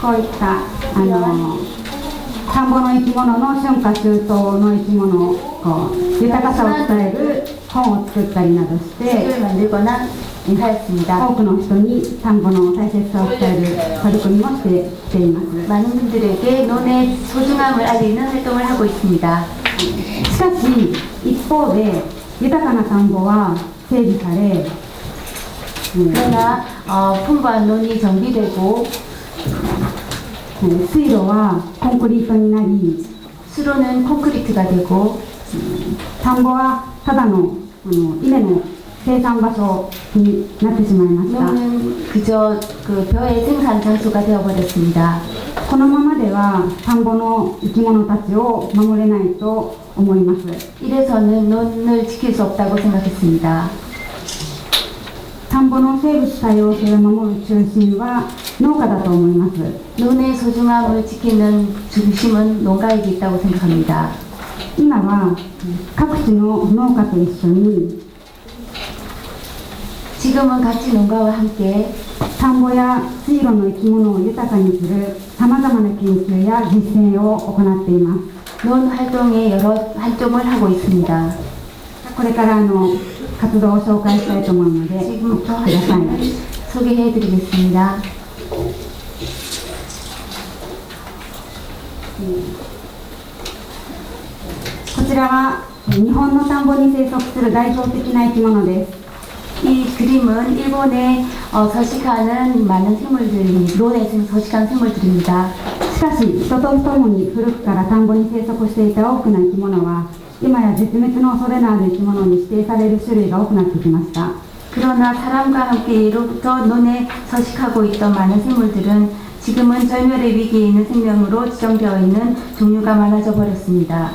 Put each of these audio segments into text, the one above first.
こういった田んぼの生き物の春夏秋冬の生き物をこう豊かさを伝える本を作ったりなどして、多くの人に田んぼの大切さを伝える取り組みもしてきています。많은분들에게논의소중함을알리는활동을하고있습니다。しかし一方で豊かな田んぼは整備され、그러나 풍부한 논이 정비되고 水路はコンクリートになり、 수로는 콘크리트가 되고 田んぼはただの稲の生産場所になってしまいました。 논은 그저 그 벼의 생산 장소가 되어버렸습니다. このままでは田んぼの生き物たちを守れないと思います。 이래서는 논을 지킬 수 없다고 생각했습니다. 田んぼの生物多様性を守る中心は農家だと思います。 논의 소중함을 지키는 중심은 농가에게 있다고 생각합니다. 今は各地の農家と一緒に 지금은 같이 농가와 함께 田んぼや水路の生き物を豊かにするさまざまな研究や実践を行っています。 논 활동에 여러 활동을 하고 있습니다. これから活動を紹介したいと思うので、お聞きください。 소개해드리겠습니다. こちらは日本の田んぼに生息する代表的な生き物です。 이 그림은 일본에 서식하는 많은 생물들입니다. 논에 서식하는 생물들입니다. しかし人とともに古くから田んぼに生息していた多くの生き物は今や絶滅の恐れのある生き物に指定される種類が多くなってきました。 그러나 사람과 함께 예로부터 논에 서식하고 있던 많은 생물들은 지금은 절멸의 위기에 있는 생명으로 지정되어 있는 종류가 많아져 버렸습니다.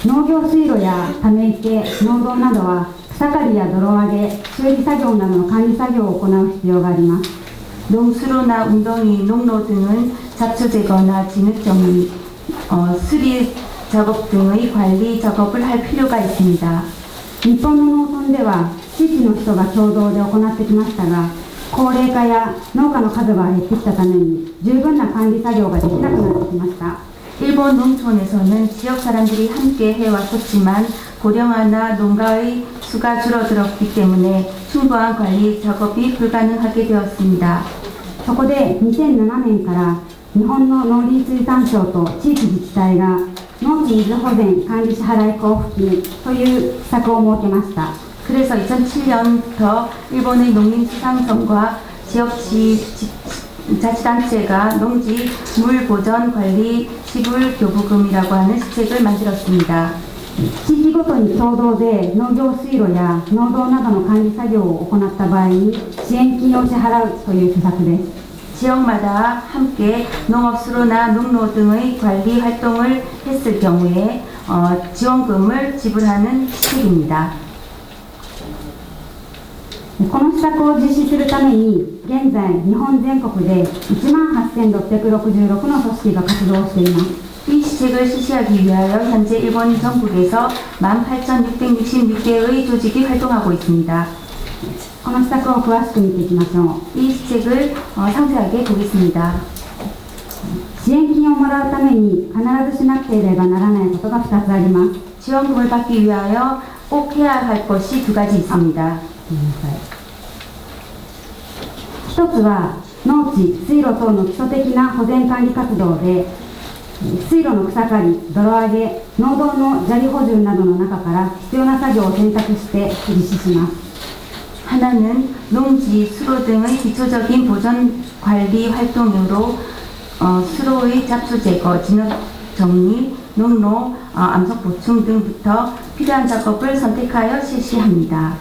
農業水路やため池、農道などは草刈りや泥上げ、修理作業などの管理作業を行う必要があります。 농수로나 웅덩이, 농로 등은 잡초 제거나 진흙 정리, 수리 작업 등의 관리 작업을 할 필요가 있습니다. 日本の農村では地域の人が共同で行ってきましたが、高齢化や農家の数が減ってきたために十分な管理作業ができなくなってきました。 일본 농촌에서는 지역 사람들이 함께 해왔었지만 고령화나 농가의 수가 줄어들었기 때문에 충분한 관리 작업이 불가능하게 되었습니다. そこで2007年から日本の農林水産省と地域自治体が農地水保全管理支払い交付金という施策を設けました。 그래서 2007년부터 일본의 농림수산청과 지역자치단체가 농지 물 보전 관리 지불 교부금이라고 하는 시책을 만들었습니다. 地域ごとに共同で農業水路や農道などの管理作業を行った場合に支援金を支払うという施策です。 지역마다 함께 농업수로나 농로 등의 관리 활동을 했을 경우에 지원금을 지불하는 시책입니다. この施策を実施するために現在日本全国で 18,666 の組織が活動しています。 이 시책을 실시하기 위하여 현재 일본 전국에서 18,666개의 조직이 활동하고 있습니다. この施策を詳しく見ていきましょう。 이 시책을 상세하게 보겠습니다. 支援金をもらうために必ずしなければならないことが2つあります。 지원금을 받기 위하여 꼭 해야 할 것이 두 가지 있습니다. 一つは農地、水路等の基礎的な保全管理活動で水路の草刈り、泥上げ、農道の砂利補充などの中から必要な作業を選択して実施します。 하나는 농지, 수로 등의 기초적인 보전 관리 활동으로 수로의 잡초 제거, 진흙 정리, 농로, 암석 보충 등부터 필요한 작업을 선택하여 실시합니다.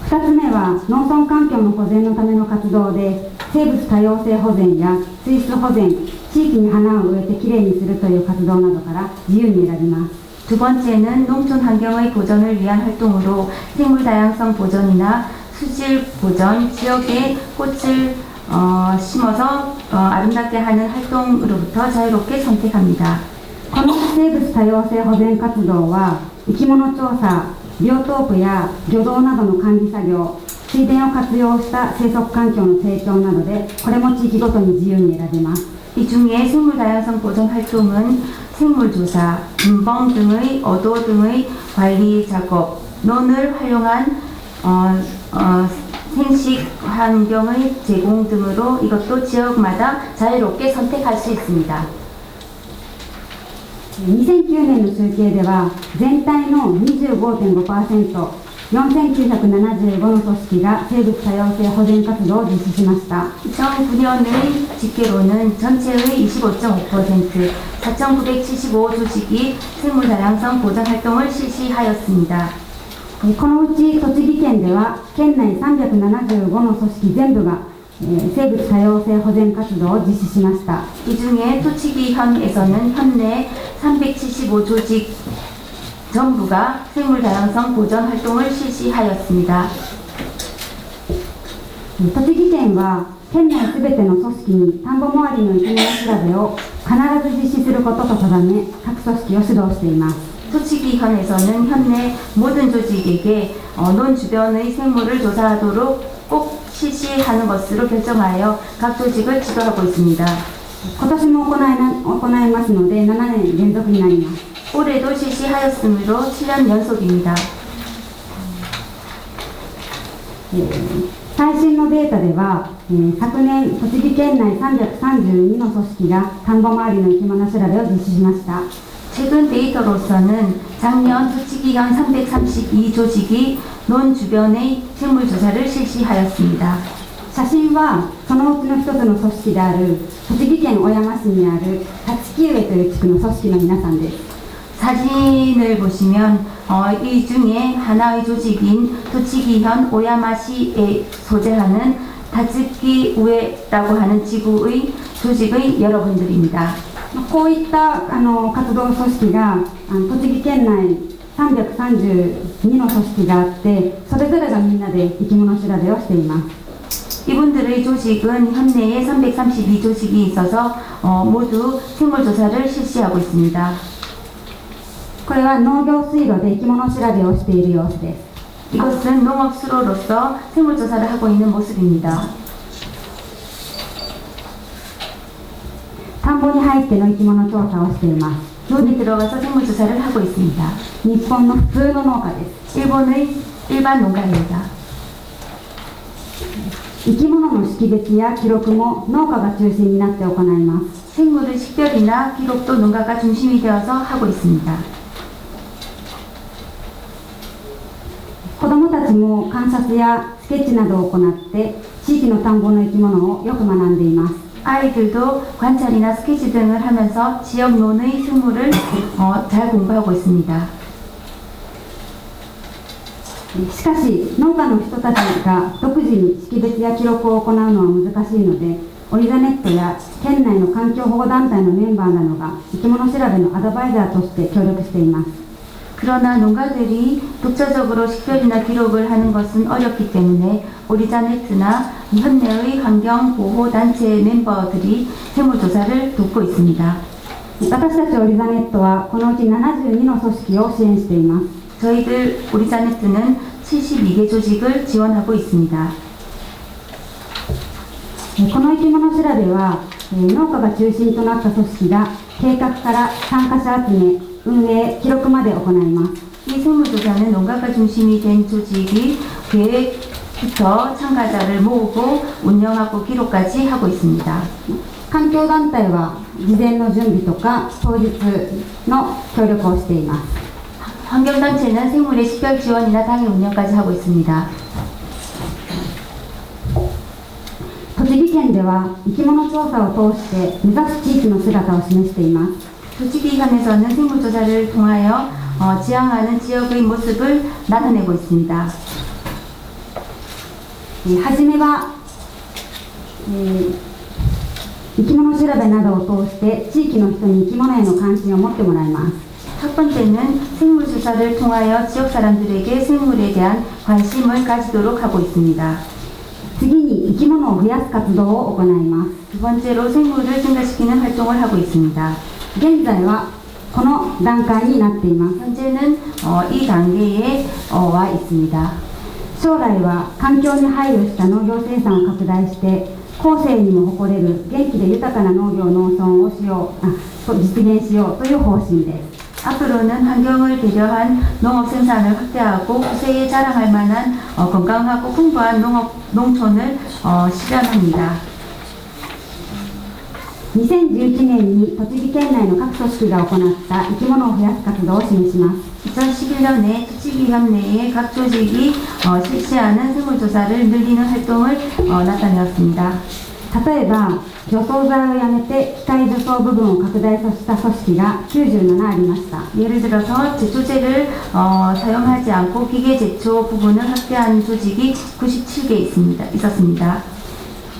2つ目は農村環境の保全のための活動で生物多様性保全や水質保全、地域に花を植えてきれいにするという活動などから自由に選びます。 두 번째는 농촌 환경의 보전을 위한 활동으로 생물 다양성 보전이나 수질 보전, 지역에 꽃을 심어서 아름답게 하는 활동으로부터 자유롭게 선택합니다. この生物多様性保全活動は生き物調査、ビオトープや魚道などの管理作業、水田を活用した生息環境の成長などで、これも地域ごとに自由に選べます。 이 중에 생물 다양성 보존 활동은 생물 조사, 분봉 등의 어도 등의 관리 작업, 논을 활용한 생식 환경의 제공 등으로 이것도 지역마다 자유롭게 선택할 수 있습니다. 2009年の集計では、全体の 25.5%、4975の組織が生物多様性保全活動を実施しました。 2009년의 집계로는 전체의 25.5%, 4,975 조직이 생물 다양성 보존 활동을 실시하였습니다. このうち栃木県では、県内375の組織全部が生物多様性保全活動を実施しました。 이 중에 토치기현에서는 현내 375 조직 전부가 생물 다양성 보존 활동을 실시하였습니다. 栃木県は県内すべての組織に田んぼ周りの生き物調べを必ず実施することと定め、各組織を指導しています。 토치기현에서는 현내 모든 조직에게 논 주변의 생물을 조사하도록 꼭 실시하는 것으로 결정하여 각 조직을 지도하고 있습니다. 今年も行いますので7年連続になります。 올해도 실시하였으므로 7년 연속입니다. 最新のデータでは、昨年栃木県内332の組織が田んぼ周りの生き物調べを実施しました。 최근 데이터로서는 작년 토치기현 332 조직이 논 주변의 생물 조사를 실시하였습니다. 写真はそのうちの一つの組織である栃木県小山市にある立木上という地区の組織の皆さんです。 사진을 보시면 이 중에 하나의 조직인 토치기현 오야마시에 소재하는 다츠키 우에라고 하는 지구의 조직의 여러분들입니다. こういった活動組織が栃木県内332の組織があって、それぞれがみんなで生き物調べをしています。 이분들의 조직은 현내에 332 조직이 있어서 모두 생물 조사를 실시하고 있습니다. これは農業水路で生き物調べをしている様子です。 이것은 농업 수로로서 생물 조사를 하고 있는 모습입니다. 田んぼに入っての生き物調査をしています。 논에 들어가서 생물 조사를 하고 있습니다. 日本の普通の農家です。 일본의 일반 농가입니다. 生き物の識別や記録も農家が中心になって行います。 생물의 식별이나 기록도 농가가 중심이 되어서 하고 있습니다. 子どもたちも観察やスケッチなどを行って地域の田んぼの生き物をよく学んでいます。 아이들도 관찰이나 스케치 등을 하면서 지역 논의 생물을 잘 공부하고 있습니다. しかし農家の人たちが独自に識別や記録を行うのは難しいので、オリザネットや県内の環境保護団体のメンバーなどが生き物調べのアドバイザーとして協力しています。 그러나 농가들이 독자적으로 식별이나 기록을 하는 것은 어렵기 때문에 오리자네트나 현내의 환경보호단체 멤버들이 생물조사를 돕고 있습니다. 私たちオリザネットはこのうち72の組織を支援しています。 저희들 오리자네트는 72개 조직을 지원하고 있습니다. この生き物調べは農家が中心となった組織が計画から参加者集め、運営、記録まで行います。 이 생물조사는 농가가 중심이 된 조직이 계획부터 참가자를 모으고 운영하고 기록까지 하고 있습니다. 環境団体は事前の準備とか当日の協力をしています。 환경단체는 생물의 식별 지원이나 당일 운영까지 하고 있습니다. 栃木県では生き物調査を通して目指す地域の姿を示しています。 토치기현에서는 생물조사를 통하여 지향하는 지역의 모습을 나타내고 있습니다. はじめは、生き物調べなどを通して地域の人に生き物への関心を持ってもらいます。 첫 번째는 생물조사를 통하여 지역 사람들에게 생물에 대한 관심을 가지도록 하고 있습니다. 次に生き物を増やす活動を行います。 두 번째로 생물을 증가시키는 활동을 하고 있습니다. 現在はこの段階になっています。 현재는 이 단계에 와 있습니다. 将来は環境に配慮した農業生産を拡大して後世にも誇れる元気で豊かな農業農村を実現しようという方針です。 앞으로는 환경을 배려한 농업 생산을 확대하고 후세에 자랑할 만한 건강하고 풍부한 농촌을 실현합니다. 2011年に栃木県内の各組織が行った生き物を増やす活動を示します。 2011년에栃木현 내의 각 조직이 실시하는 생물조사를 늘리는 활동을 나타내었습니다. 例えば除草剤をやめて機械除草部分を拡大した組織が97ありました。 예를 들어서 제초제를 사용하지 않고 기계 제초 부분을 확대한 조직이 97개 있었습니다.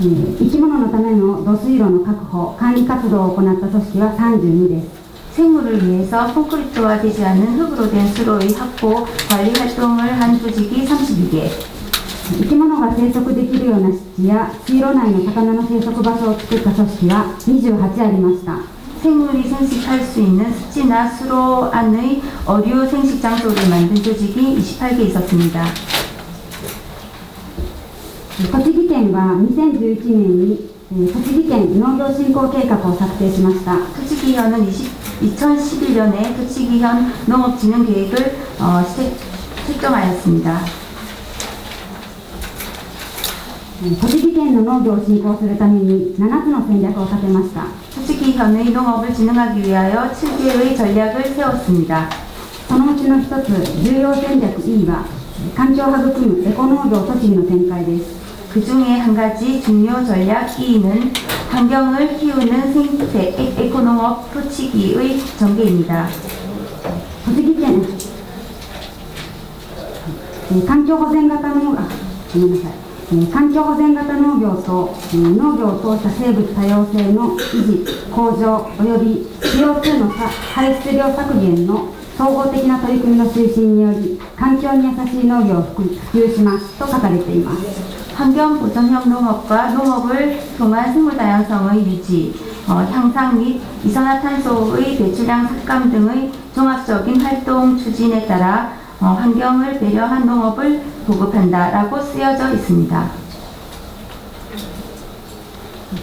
生き物のための土水路の確保、管理活動を行った組織は32です。 생물을 위해서 콘크리트화되지 않은 흙으로 된 수로의 확보, 관리 활동을 한 조직이 32개. 生き物が生息できるような湿地や水路内の魚の生息場所を作った組織は28ありました。 생물이 생식할 수 있는 습지나 수로 안의 어류 생식 장소를 만든 조직이 28개 있었습니다. 栃木県は2011年に栃木県農業振興計画を策定しました。 栃木현은 2011년에栃木현 농업진흥계획을 설정하였습니다. 栃木県の農業を振興するために7つの戦略を立てました。 栃木현의 농업을 진흥하기 위하여 7개의 전략을 세웠습니다. そのうちの一つ、重要戦略 E は環境を育むエコ農業栃木の展開です。 그 중에 한 가지 중요 전략 E는 환경을 키우는 생태 에코농업栃木의 전개입니다. 栃木県環境保全型の環境保全型農業と農業を通した生物多様性の維持・向上および CO2 の排出量削減の総合的な取り組みの推進により環境に優しい農業を普及しますと書かれています。 환경 보전형 농업과 농업을 통한 생물 다양성의 유지, 향상 및 이산화탄소의 배출량 삭감 등의 종합적인 활동 추진에 따라 환경을 배려한 농업을 보급한다라고 쓰여져 있습니다.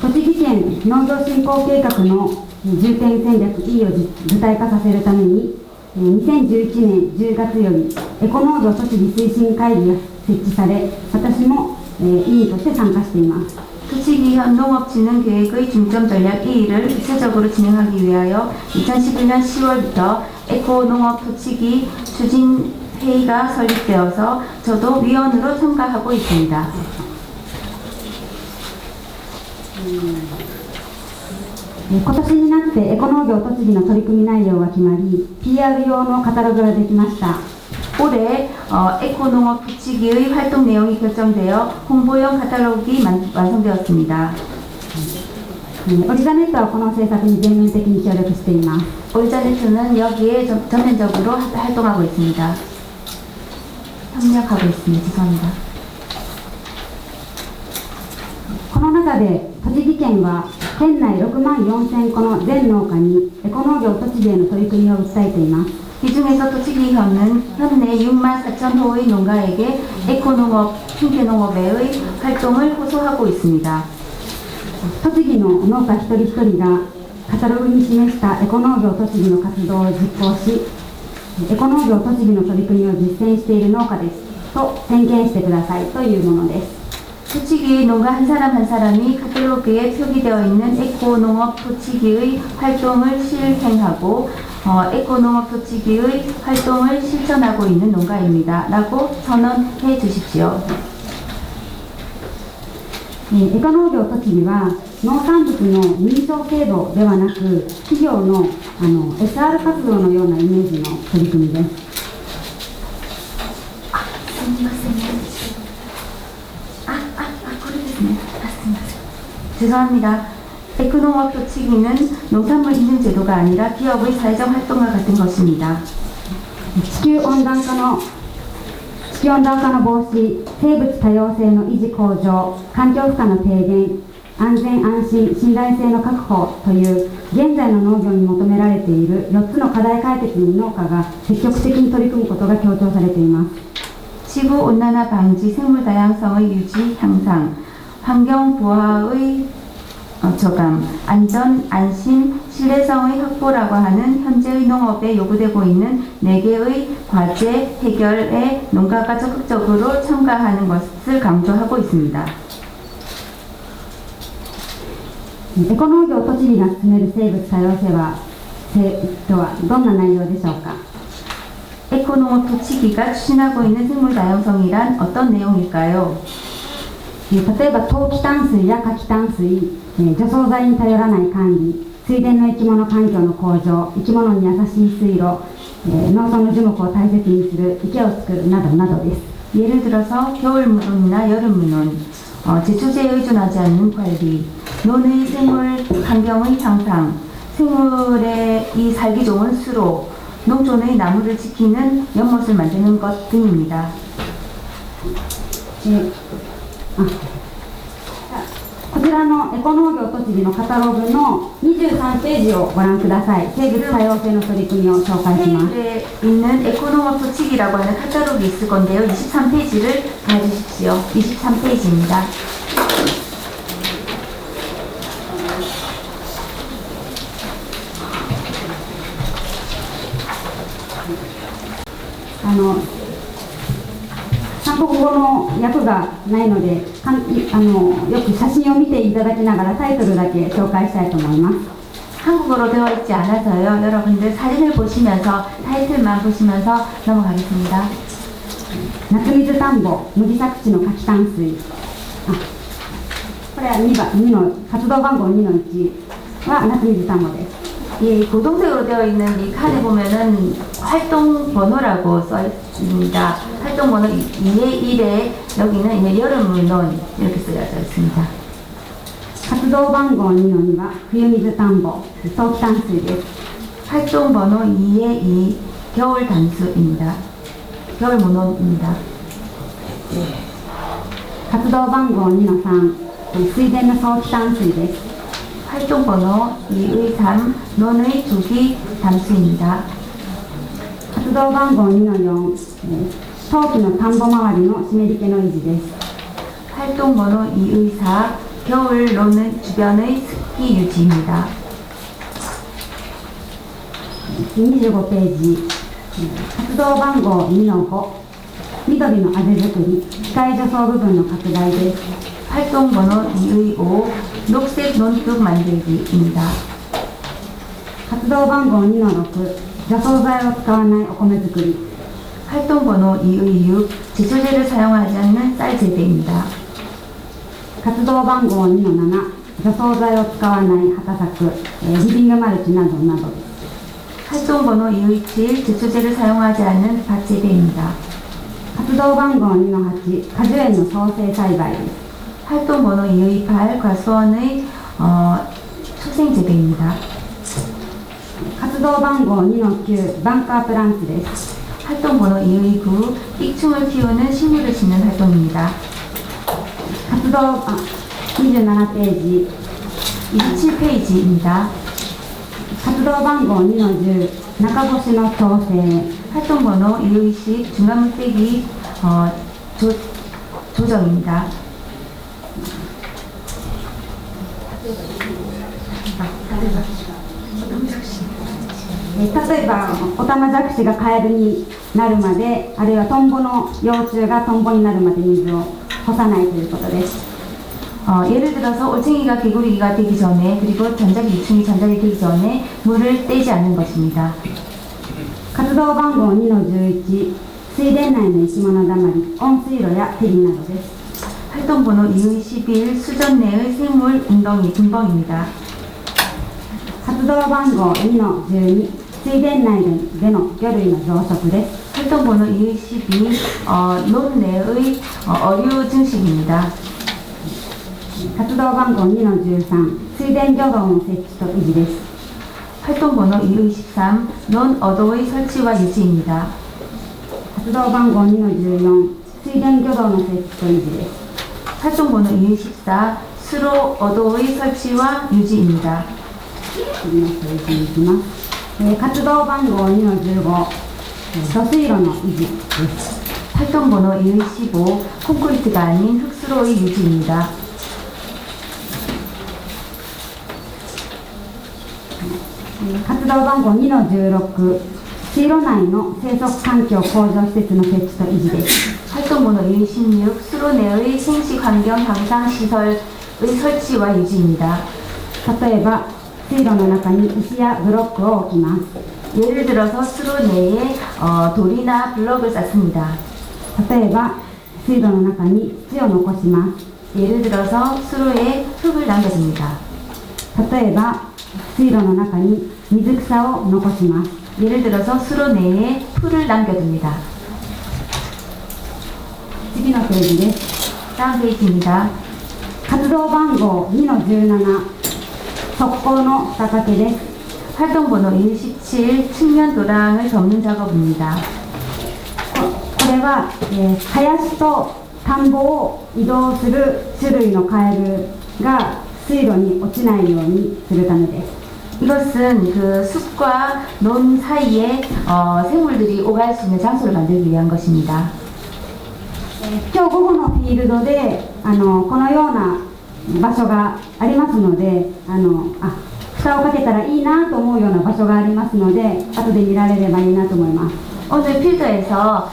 栃木県農業振興計画の重点戦略 E を具体化させるために2011年10月よりエコ農業栃木推進会議が設置され私も委員として参加しています。 栃木현 농업진흥계획의 중점 전략 E를 구체적으로 진행하기 위하여 2011년 10월부터 에코농업栃木 추진회의가 설립되어서 저도 위원으로 참가하고 있습니다. 今年になってエコ農業栃木の取り組み内容が決まり PR 用のカタログができました。 올해 에코농업栃木의 활동 내용이 결정되어 홍보용 카탈로그가 완성되었습니다. オリザネットはこの政策に全面的に協力しています。 오리자네트는 여기에 전면적으로 활동하고 있습니다. 협력하고 있습니다. 죄송합니다. この中で栃木県は県内6万4000個の全農家にエコ農業栃木への取り組みを訴えています。 이 중에서栃木현은 현내 6만 4천 호의 농가에게 에코농업, 생태농업의 활동을 호소하고 있습니다. 栃木の農家一人一人がカタログに示したエコ農業栃木の活動を実行し、エコ農業栃木の取り組みを実践している農家ですと宣言してくださいというものです。 栃木농가 한 사람 한 사람이 카탈로그에 표기되어 있는 에코농업栃木의 활동을 실행하고 에코농업栃木의 활동을 실천하고 있는 농가입니다. 라고 선언해 주십시오. エコ農業栃木は農産物の認証制度ではなく企業のSR 活動のようなイメージの取り組みです。すみません。これですね。すみません. 죄송합니다. 에코농업栃木는 농산물 인증 제도가 아니라 기업의 사회적 활동과 같은 것입니다. 地球温暖化の防止、生物多様性の維持向上、環境負荷の低減、安全安心、信頼性の確保という現在の農業に求められている4つの課題解決に農家が積極的に取り組むことが強調されています。 지구 온난화 방지, 생물 다양성의 유지, 향상, 환경 보호의 저감, 안전, 안심, 신뢰성의 확보라고 하는 현재의 농업에 요구되고 있는 4개의 과제 해결에 농가가 적극적으로 참가하는 것을 강조하고 있습니다. エコ農業栃木が進める生物多様性とはどんな内容でしょうか。 에코농업栃木가 추진하고 있는 생물 다양성이란 어떤 내용일까요? 例えば陶器淡水や夏季淡水、除草剤に頼らない管理、水田の生き物環境の向上、生き物に優しい水路、農村の樹木を大切にする、池を作るなどなどです。 예를 들어서 겨울 무논이나 여름 무논, 제초제에 의존하지 않는 관리, 논의 생물 환경의 향상, 생물의 이 살기 좋은 수로, 농촌의 나무를 지키는 연못을 만드는 것 등입니다. こちらのエコ農業栃木のカタログの23ページをご覧ください。生物多様性の取り組みを紹介します。 페이지에 있는 에코농업栃木라고 하는 카탈로그가 있을 건데요. 23페이지를 봐주십시오. 23페이지입니다. 韓国語の訳がないので、よく写真を見ていただきながらタイトルだけ紹介したいと思います。 한국어로 되어 있지 않아서요. 여러분들 사진을 보시면서 타이틀만 보시면서 넘어가겠습니다. 夏水田んぼ無自作地の夏季淡水、これは2の活動番号2の1は夏水田んぼです。 이 고동색으로 되어 있는 이 칸에 보면은 활동 번호라고 써 있습니다. 활동 번호 2의 1에 여기는 이제 여름 문론 이렇게 쓰여져 있습니다. 活動番号2の2は冬水田んぼ早期淡水です。 활동 번호 2의 2 겨울 단수입니다. 겨울 문론입니다. 活動番号2の3水田の早期淡水です。 활동 번호 2의 3 논의 조기 담수입니다. 活動番号2の4冬季の田んぼ周りの湿り気の維持です。 활동 번호 2의 4 겨울 논의 주변의 습기 유지입니다. 25ページ活動番号2の5緑のあぜ作り機械除草部分の拡大です。 활동 번호 2의 5 녹색 논둑 만들기입니다. 活動番号2の6除草剤を使わないお米作り。 활동 번호 2의 6 제초제를 사용하지 않는 쌀 재배입니다. 活動番号2の7除草剤を使わない畑作、リビングマルチなどなどです。 활동 번호 2의 7 제초제를 사용하지 않는 밭 재배입니다. 活動番号2の8果樹園の創生栽培です。 활동 번호 2의 8 과수원의 초생 재배입니다. 活動番号2の9バンカープランツです。 활동 번호 2의 9 삑충을 키우는 식물을 심는 활동입니다. 活動27ページ 27페이지입니다. 活動番号2の10中干しの調整。 활동 번호 2의 10 중간물 빼기 조정입니다. 例えばオタマジャクシがカエルになるまで、あるいはトンボの幼虫がトンボになるまで水を干さないということです。 예를 들어서 올챙이가 개구리가 되기 전에 그리고 잔작이 유충이 잔작이 되기 전에 물을 떼지 않는 것입니다. 活動番号2の11水田内の生き物だまり温水路やヘリなどです。 활동 번호 2의 11 수전 내의 생물 웅덩이 분봉입니다. 活動番号2の12水田内での魚類の増殖です。 활동 번호 2의 12 논 내의 어류 증식입니다. 活動番号2の13水田魚道の設置と維持です。 활동 번호 2의 13 논 어도의 설치와 유지입니다. 活動番号2の14水田魚道の設置と維持です。 활동 번호 2의 14 수로 어도의 설치와 유지입니다. 次のページに行きます。活動番号2の15、貯水路の維持です。 활동번호 215, 콘크리트가 아닌 흙수로의 유지입니다. 活動番号2の16、水路内の生息環境向上施設の設置と維持です。 활동번호 216, 수로 내의 생식환경 향상 시설의 설치와 유지입니다. 例えば、水路の中に石やブロックを置きます。 예를 들어서 수로 내에 돌이나 블럭을 쌓습니다. 例えば、水路の中に土を残します。 예를 들어서 수로에 흙을 남겨둡니다. 例えば、水路の中に水草を残します。 예를 들어서 수로 내에 풀을 남겨둡니다. 次のページです。 다음 페이지입니다. 活動番号2の17、側溝の草掛けです。 활동번호 117, 측면 도랑을 덮는 작업입니다. これは、林と田んぼを移動する種類のカエルが水路に落ちないようにするためです。 이것은 그 숲과 논 사이에 생물들이 오갈 수 있는 장소를 만들기 위한 것입니다. 今日午後のフィールドでこのような場所がありますので蓋をかけたらいいなと思うような場所がありますので後で見られればいいなと思います。 오늘 필드에서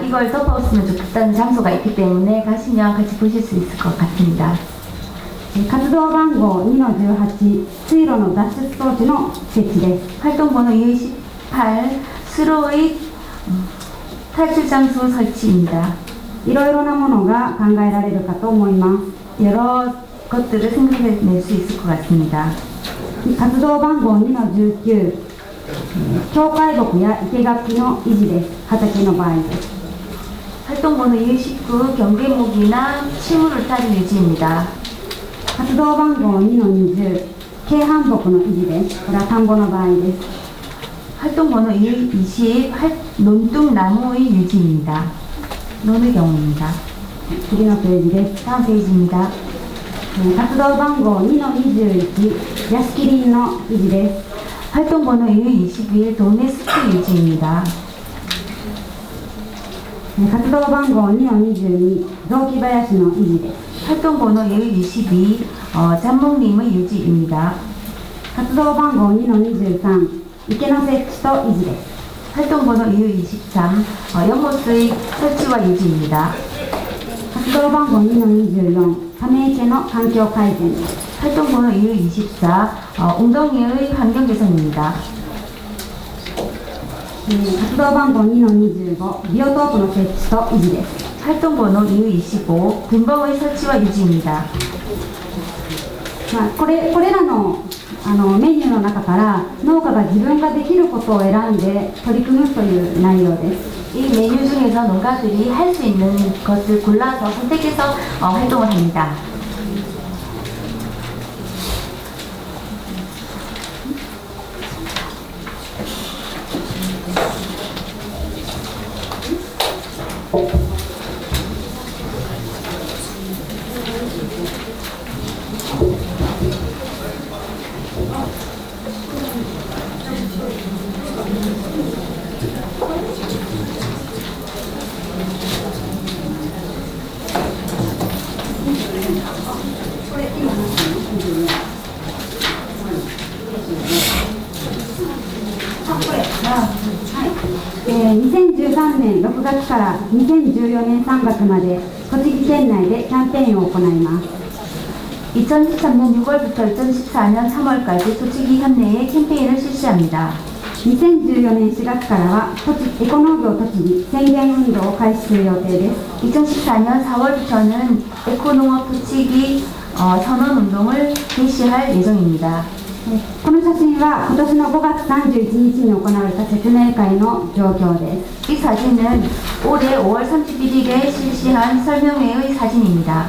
이걸 덮어쓰면 좋겠다는 장소가 있기 때문에 가시면 같이 보실 수 있을 것 같습니다. 活動番号2の18、水路の脱出装置の設置です。 활동번호 28, 수로의 탈출 장소 설치입니다. いろいろなものが考えられるかと思います。 여러 것들을 생각해낼 수 있을 것 같습니다. 活動番号2の19、境界木や生垣の維持です。畑の場合です。 활동번호 29, 경계목이나 식물을 타는 유지입니다. 活動番号2の20、軽繁木の維持です。これは田んぼの場合です。 활동번호 20, 논둑나무의 유지입니다. 논의 경우입니다. 次のページです。 다음 페이지입니다. 活動番号2の21、屋敷林の維持です。 활동번호 21, 동네 숲의 유지입니다. 活動番号2の22、雑木林の維持です。 활동번호 22, 잡목림의 유지입니다. 活動番号2の23、池の設置と維持です。 활동번호 23, 연못의 설치와 유지입니다. 活動番号2の24、ため池の環境改善です。 활동번호 24, 웅덩이의 환경 개선입니다. 活動番号2の25、ビオトープの設置と維持です。 활동번호 25, 분봉의 설치와 유지입니다. これらのメニューの中から農家が自分ができることを選んで取り組むという内容です。 이 메뉴 중에서 농가들이 할 수 있는 것을 골라서 선택해서 활동을 합니다. 네, 2013年6月から2014年3月まで栃木県内でキャンペーンを行います。 2013년 6월부터 2014년 3월까지栃木県내에 캠페인을 실시합니다. 2014年4月からはエコ農業栃木宣言運動を開始する予定です。 2014년 4월부터는 에코농업栃木선언 운동을 개시할 예정입니다. この写真は今年の5月31日に行われた説明会の状況です。 이 사진은 올해 5월 31일에 실시한 설명회의 사진입니다.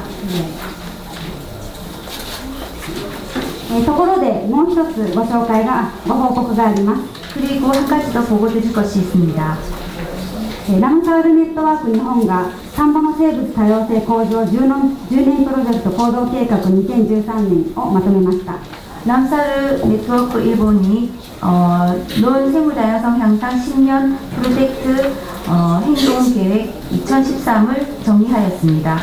ところでもう一つご報告があります。 그리고 한 가지 더 보고 드릴 것이 있습니다. ラムサールネットワーク日本が田んぼの生物多様性向上10年プロジェクト行動計画2013年をまとめました。 람사르 네트워크 일본이 논 생물 다양성 향상 10년 프로젝트 행동계획 2013을 정리하였습니다.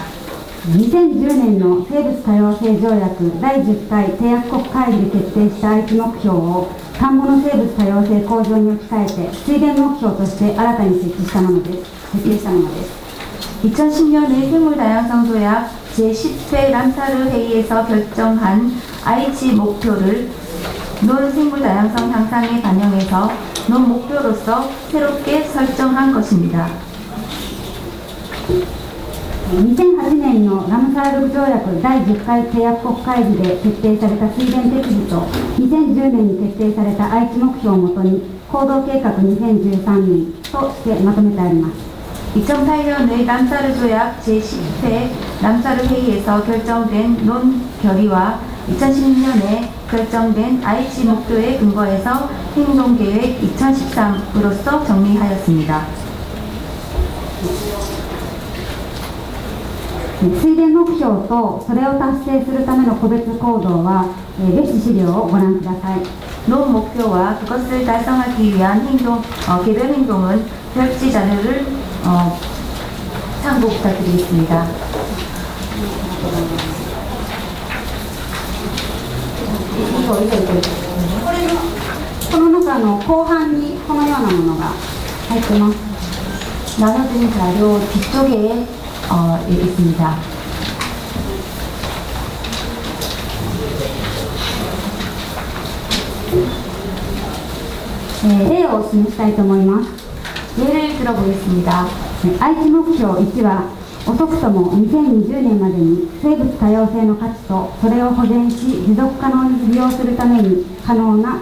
2010年の生物多様性条約第10回締約国会議で決定した愛知目標を田んぼの生物多様性向上に置き換えて水田目標として新たに設定したものです。 2010년의 생물다양성 조약 제10회 람사르 회의에서 결정한 aichi 목표를 논 생물다양성 향상에 반영해서 논 목표로서 새롭게 설정한 것입니다. 2008年のラムサール条約第10回締約国会議で決定された水田適時と2010年に決定された愛知目標をもとに行動計画2013年としてまとめてあります。 2008년의 람사르 조약 제10회 람사르 회의에서 결정된 논 결의와 2010년에 결정된 aichi 목표에 근거해서 행동계획 2013으로서 정리하였습니다. 水田目標とそれを達成するための個別行動は別資料をご覧ください。 논 목표와 그것을 달성하기 위한 개별 행동은 별지 자료를 참고 부탁드리겠습니다. この中の後半にこのようなものが入ってます。 나눠진 자료 뒤쪽에 있습니다. 네, 例を示したいと思います。 예를 들어보겠습니다. 愛知目標1は遅くとも2020年までに生物多様性の価値とそれを保全し持続可能に利用するために可能な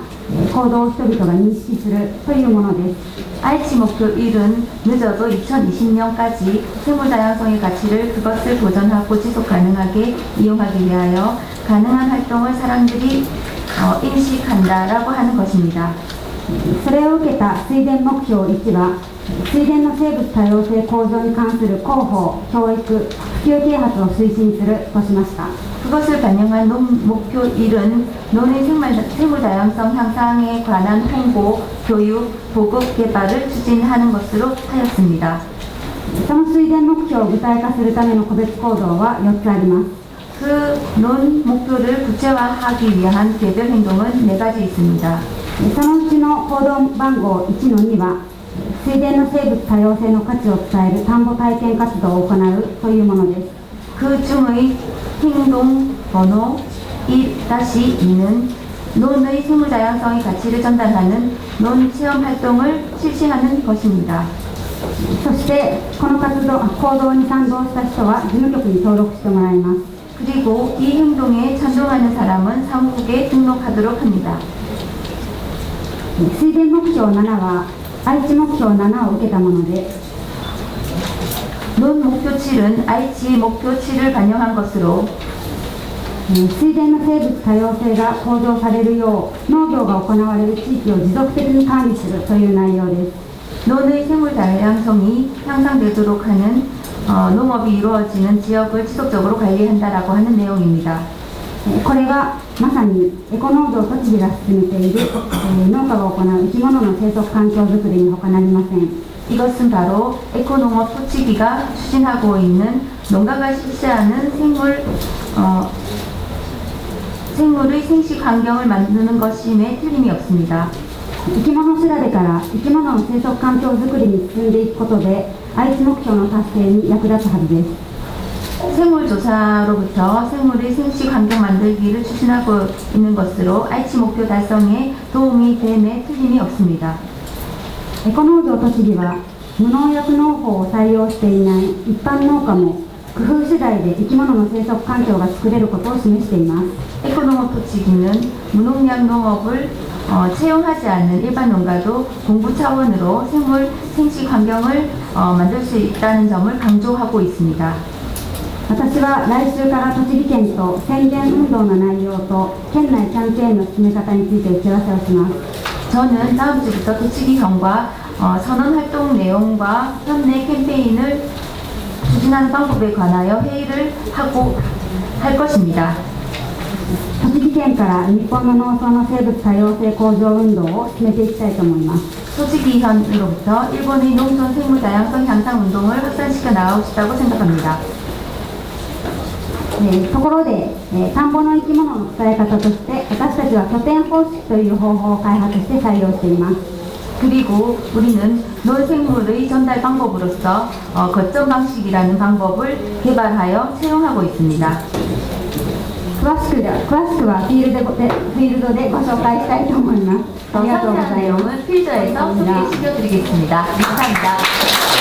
行動を人々が認識するというものです。 aichi 목표 1은 늦어도 2020년까지 생물다양성의 가치를 그것을 보존하고 지속 가능하게 이용하기 위하여 가능한 활동을 사람들이 인식한다라고 하는 것입니다. それを受けた水田目標1は水田の生物多様性向上に関する広報、教育、普及啓発を推進するとしました。 그것을 반영한 논 목표 1은 논의 생물다양성 향상에 관한 홍보, 교육, 보급 개발을 추진하는 것으로 하였습니다. その水田目標を具体化するための個別行動は4つあります。 그 논 목표를 구체화하기 위한 개별 행동은 4가지 있습니다. そのうちの行動番号 1-2 は水田の生物多様性の価値を伝える田んぼ体験活動を行うというものです。 그 중의 행동 번호 1-2는 논의 생물다양성의 가치를 전달하는 논 체험 활동을 실시하는 것입니다. そしてこの行動に賛同した人は事務局に登録してもらいます。 그리고 이 행동에 찬동하는 사람은 사무국에 등록하도록 합니다. 水田目標7は愛知目標7を受けたもので 논 목표 7은 aichi 목표 7을 반영한 것으로 水田の生物多様性が向上されるよう農業が行われる地域を持続的に管理するという内容です。 논의 생물 다양성이 향상되도록 하는 농업이 이루어지는 지역을 지속적으로 관리한다라고 하는 내용입니다. これがまさにエコ農業栃木が進めている農家が行う生き物の生息環境づくりに他なりません。 이것은 바로 에코농업栃木가 추진하고 있는 농가가 실시하는 생물의 생식 환경을 만드는 것임에 틀림이 없습니다. 生き物調べから生き物の生息環境づくりに進んでいくことで愛知目標の達成に役立つはずです。 생물조사로부터 생물의 생식 환경 만들기를 추진하고 있는 것으로 aichi 목표 달성에 도움이 됨에 틀림이 없습니다. エコ農業栃木は無農薬農法を採用していない一般農家も工夫次第で生き物の生息環境が作れることを示しています。 에코농업栃木는 무농약 농업을 채용하지 않는 일반 농가도 공부 차원으로 생물 생식 환경을 만들 수 있다는 점을 강조하고 있습니다. 私は来週から栃木県と宣言運動の内容と県内キャンペーンの進め方について打ち合わせをします。 저는 다음 주부터栃木현과 선언 활동 내용과 현내 캠페인을 추진하는 방법에 관하여 회의를 하고 할 것입니다. 栃木県から日本の農村の生物多様性向上運動を進めていきたいと思います。 소식이현으로부터 일본의 농촌 생물 다양성 향상 운동을 확산시켜 나가고 싶다고 생각합니다. ところで、田んぼの生き物の伝え方として私たちは拠点方式という方法を開発して採用しています。 그리고 우리는 놀생물의 전달 방법으로서 거점 방식이라는 방법을 개발하여 채용하고 있습니다. 詳しくはフィールドでご紹介したいと思います。ありがとうござ 상세한 います。 내용은 필드에서 소개시켜드리겠습니다. 감사합니다.